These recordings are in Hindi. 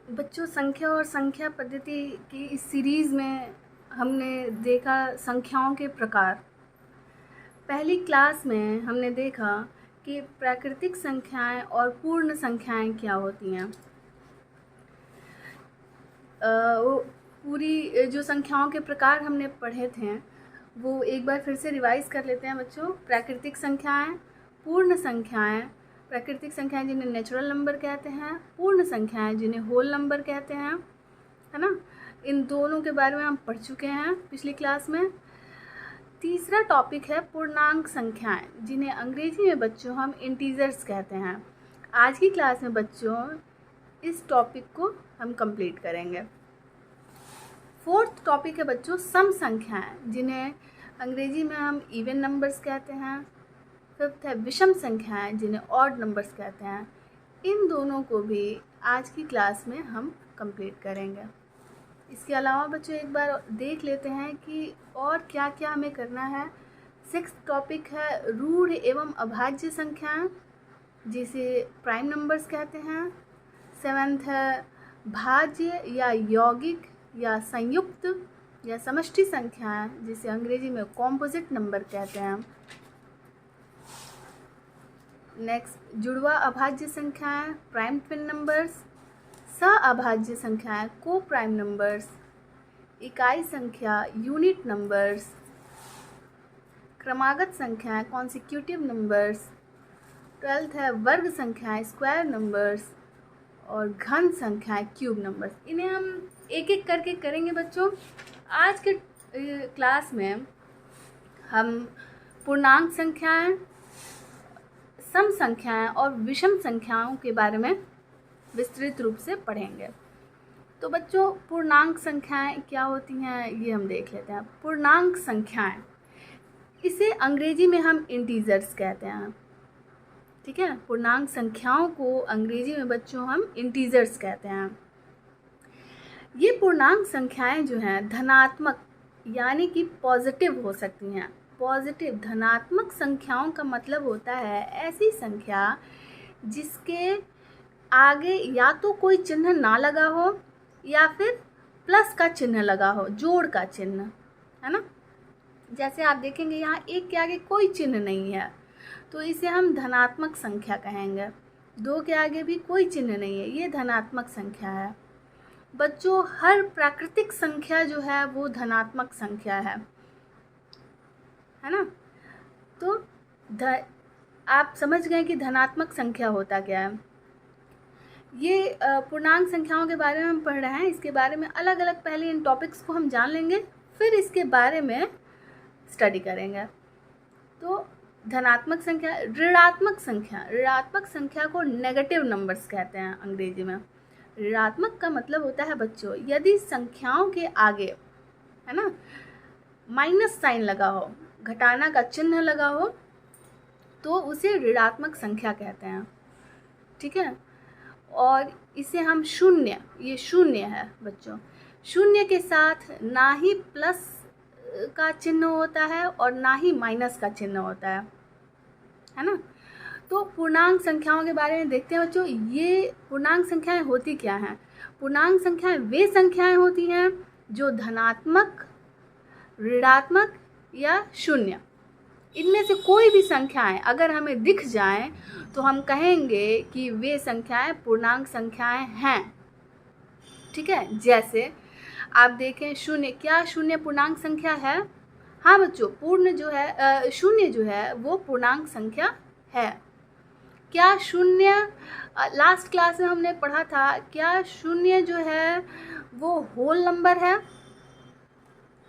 बच्चों, संख्या और संख्या पद्धति की इस सीरीज़ में हमने देखा संख्याओं के प्रकार। पहली क्लास में हमने देखा कि प्राकृतिक संख्याएं और पूर्ण संख्याएं क्या होती हैं। वो पूरी जो संख्याओं के प्रकार हमने पढ़े थे वो एक बार फिर से रिवाइज़ कर लेते हैं बच्चों। प्राकृतिक संख्याएं, पूर्ण संख्याएं, प्राकृतिक संख्याएं जिन्हें नेचुरल नंबर कहते हैं, पूर्ण संख्याएं जिन्हें होल नंबर कहते हैं, है ना। इन दोनों के बारे में हम पढ़ चुके हैं पिछली क्लास में। तीसरा टॉपिक है पूर्णांक संख्याएं, जिन्हें अंग्रेजी में बच्चों हम इंटीजर्स कहते हैं। आज की क्लास में बच्चों इस टॉपिक को हम कंप्लीट करेंगे। फोर्थ टॉपिक है बच्चों सम संख्याएं, जिन्हें अंग्रेजी में हम इवन नंबर्स कहते हैं। फिफ्थ है विषम संख्याएं, जिन्हें ऑड नंबर्स कहते हैं। इन दोनों को भी आज की क्लास में हम कंप्लीट करेंगे। इसके अलावा बच्चों एक बार देख लेते हैं कि और क्या क्या हमें करना है। सिक्स्थ टॉपिक है रूढ़ एवं अभाज्य संख्याएं, जिसे प्राइम नंबर्स कहते हैं। सेवेंथ है भाज्य या यौगिक या संयुक्त या समष्टि संख्याएं, जिसे अंग्रेजी में कॉम्पोजिट नंबर कहते हैं। नेक्स्ट जुड़वा अभाज्य संख्याएं, प्राइम ट्विन नंबर्स। अभाज्य संख्याएं, को प्राइम नंबर्स। इकाई संख्या, यूनिट नंबर्स। क्रमागत संख्याएं, कॉन्सिक्यूटिव नंबर्स। 12th है वर्ग संख्याएं, स्क्वायर नंबर्स। और घन संख्याएं, क्यूब नंबर्स। इन्हें हम एक एक करके करेंगे बच्चों। आज के क्लास में हम पूर्णांक संख्याएं, सम संख्याएं और विषम संख्याओं के बारे में विस्तृत रूप से पढ़ेंगे। तो बच्चों पूर्णांक संख्याएं क्या होती हैं ये हम देख लेते हैं। पूर्णांक संख्याएं, इसे अंग्रेजी में हम इंटीजर्स कहते हैं। ठीक है, पूर्णांक संख्याओं को अंग्रेजी में बच्चों हम इंटीजर्स कहते हैं। ये पूर्णांक संख्याएं जो हैं धनात्मक यानी कि पॉजिटिव हो सकती हैं। पॉजिटिव धनात्मक संख्याओं का मतलब होता है ऐसी संख्या जिसके आगे या तो कोई चिन्ह ना लगा हो या फिर प्लस का चिन्ह लगा हो, जोड़ का चिन्ह, है ना। जैसे आप देखेंगे यहाँ एक के आगे कोई चिन्ह नहीं है तो इसे हम धनात्मक संख्या कहेंगे। दो के आगे भी कोई चिन्ह नहीं है, ये धनात्मक संख्या है। बच्चों हर प्राकृतिक संख्या जो है वो धनात्मक संख्या है ना। तो आप समझ गए कि धनात्मक संख्या होता क्या है। ये पूर्णांक संख्याओं के बारे में हम पढ़ रहे हैं। इसके बारे में अलग अलग पहले इन टॉपिक्स को हम जान लेंगे, फिर इसके बारे में स्टडी करेंगे। तो धनात्मक संख्या, ऋणात्मक संख्या, ऋणात्मक संख्या को नेगेटिव नंबर्स कहते हैं अंग्रेजी में। ऋणात्मक का मतलब होता है बच्चों यदि संख्याओं के आगे, है ना, माइनस साइन लगा हो, घटाना का चिन्ह लगा हो, तो उसे ऋणात्मक संख्या कहते हैं। ठीक है, और इसे हम शून्य, ये शून्य है बच्चों। शून्य के साथ ना ही प्लस का चिन्ह होता है और ना ही माइनस का चिन्ह होता है ना। तो पूर्णांक संख्याओं के बारे में देखते हैं बच्चों। ये पूर्णांक संख्याएं होती क्या हैं। पूर्णांक संख्याएं वे संख्याएं होती हैं जो धनात्मक, ऋणात्मक या शून्य, इनमें से कोई भी संख्याएं अगर हमें दिख जाएं तो हम कहेंगे कि वे संख्याएं पूर्णांक संख्याएं हैं। ठीक है, जैसे आप देखें शून्य, क्या शून्य पूर्णांक संख्या है। हाँ बच्चों, पूर्ण जो है शून्य जो है वो पूर्णांक संख्या है। क्या शून्य, लास्ट क्लास में हमने पढ़ा था, क्या शून्य जो है वो होल नंबर है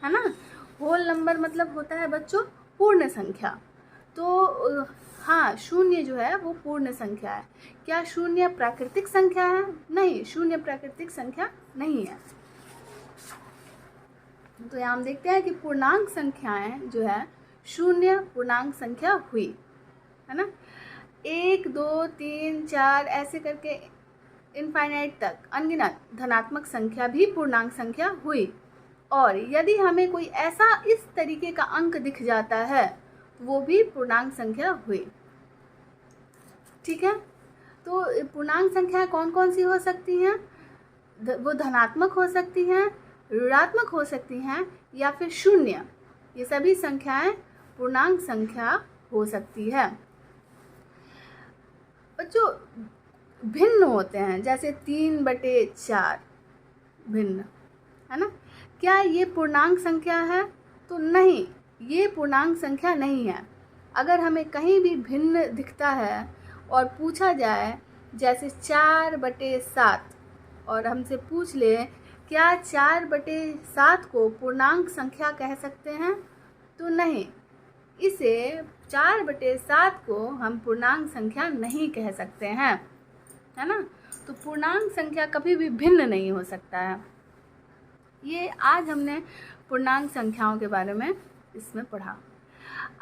ना। होल नंबर मतलब होता है बच्चों पूर्ण संख्या। तो हाँ, शून्य जो है वो पूर्ण संख्या है। क्या शून्य प्राकृतिक संख्या है। नहीं, शून्य प्राकृतिक संख्या नहीं है। तो यहाँ हम देखते हैं कि पूर्णांक संख्याएं जो है शून्य पूर्णांक संख्या हुई, है ना। 1 2 3 4 ऐसे करके इनफाइनाइट तक अनगिनत धनात्मक संख्या भी पूर्णांक संख्या हुई। और यदि हमें कोई ऐसा इस तरीके का अंक दिख जाता है वो भी पूर्णांक संख्या हुई। ठीक है, तो पूर्णांक संख्या कौन कौन सी हो सकती हैं। वो धनात्मक हो सकती हैं, ऋणात्मक हो सकती हैं या फिर शून्य। ये सभी संख्याएं पूर्णांक संख्या हो सकती है। बच्चों भिन्न होते हैं, जैसे 3/4 भिन्न, है ना। क्या ये पूर्णांक संख्या है? तो नहीं, ये पूर्णांक संख्या नहीं है। अगर हमें कहीं भी भिन्न दिखता है और पूछा जाए, जैसे 4/7, और हमसे पूछ ले क्या 4/7 को पूर्णांक संख्या कह सकते हैं? तो नहीं, इसे 4/7 को हम पूर्णांक संख्या नहीं कह सकते हैं, है ना। तो पूर्णांक संख्या कभी भी भिन्न नहीं हो सकता है। ये आज हमने पूर्णांक संख्याओं के बारे में इसमें पढ़ा।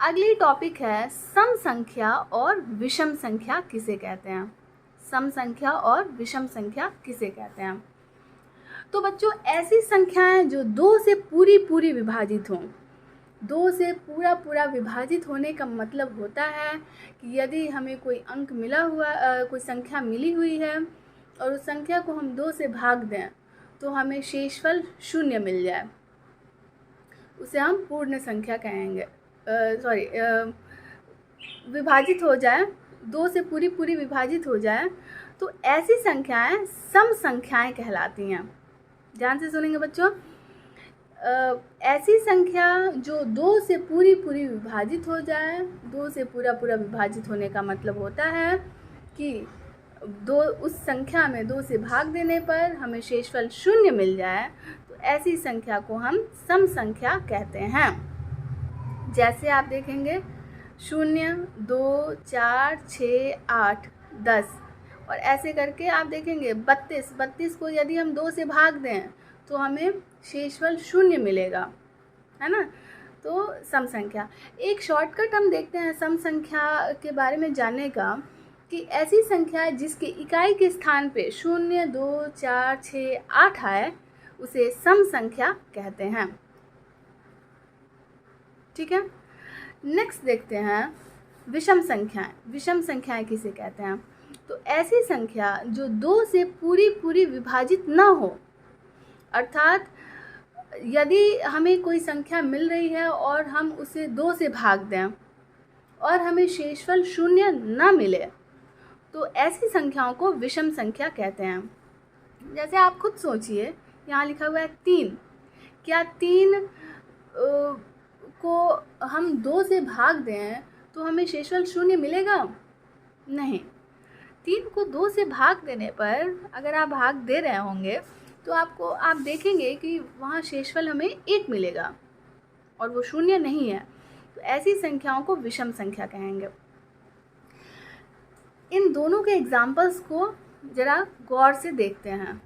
अगली टॉपिक है सम संख्या और विषम संख्या किसे कहते हैं। सम संख्या और विषम संख्या किसे कहते हैं? तो बच्चों ऐसी संख्याएं जो 2 से पूरी विभाजित हों। 2 से पूरा विभाजित होने का मतलब होता है कि यदि हमें कोई अंक मिला हुआ कोई संख्या मिली हुई है और उस संख्या को हम 2 से भाग दें तो हमें शेषफल 0 मिल जाए, उसे हम पूर्ण संख्या कहेंगे। विभाजित हो जाए, 2 से पूरी विभाजित हो जाए, तो ऐसी संख्याएं सम संख्याएं कहलाती हैं। ध्यान से सुनेंगे बच्चों। ऐसी संख्या जो 2 से पूरी विभाजित हो जाए, 2 से पूरा विभाजित होने का मतलब होता है कि उस संख्या में 2 से भाग देने पर हमें शेषफल 0 मिल जाए, तो ऐसी संख्या को हम सम संख्या कहते हैं। जैसे आप देखेंगे 0, 2, 4, 6, 8, 10, और ऐसे करके आप देखेंगे 32 को यदि हम 2 से भाग दें तो हमें शेषफल 0 मिलेगा, है ना। तो सम संख्या, एक शॉर्टकट हम देखते हैं सम संख्या के बारे में जानने का, कि ऐसी संख्या जिसके इकाई के स्थान पे 0, 2, 4, 6, 8 आए उसे सम संख्या कहते हैं। ठीक है, नेक्स्ट देखते हैं विषम संख्याएं। विषम संख्याएं किसे कहते हैं? तो ऐसी संख्या जो 2 से पूरी विभाजित ना हो, अर्थात यदि हमें कोई संख्या मिल रही है और हम उसे 2 से भाग दें और हमें शेषफल 0 ना मिले, तो ऐसी संख्याओं को विषम संख्या कहते हैं। जैसे आप खुद सोचिए, यहाँ लिखा हुआ है 3। क्या 3 को हम 2 से भाग दें तो हमें शेषफल 0 मिलेगा? नहीं। 3 को 2 से भाग देने पर अगर आप भाग दे रहे होंगे तो आप देखेंगे कि वहाँ शेषफल हमें 1 मिलेगा और वो 0 नहीं है। तो ऐसी संख्याओं को विषम संख्या कहेंगे। इन दोनों के एग्जाम्पल्स को ज़रा गौर से देखते हैं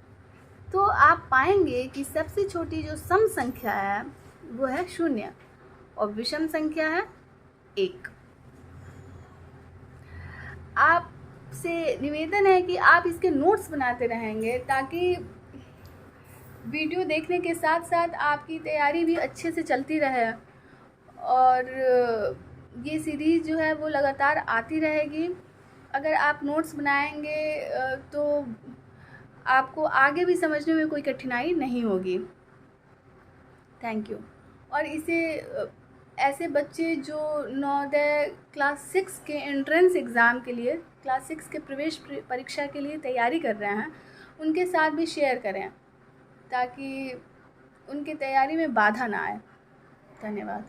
तो आप पाएंगे कि सबसे छोटी जो सम संख्या है वो है 0 और विषम संख्या है 1। आपसे निवेदन है कि आप इसके नोट्स बनाते रहेंगे ताकि वीडियो देखने के साथ साथ आपकी तैयारी भी अच्छे से चलती रहे और ये सीरीज़ जो है वो लगातार आती रहेगी। अगर आप नोट्स बनाएंगे तो आपको आगे भी समझने में कोई कठिनाई नहीं होगी। Thank you. और इसे ऐसे बच्चे जो नवोदय क्लास 6 के एंट्रेंस एग्ज़ाम के लिए, क्लास 6 के प्रवेश परीक्षा के लिए तैयारी कर रहे हैं, उनके साथ भी शेयर करें ताकि उनकी तैयारी में बाधा ना आए। धन्यवाद।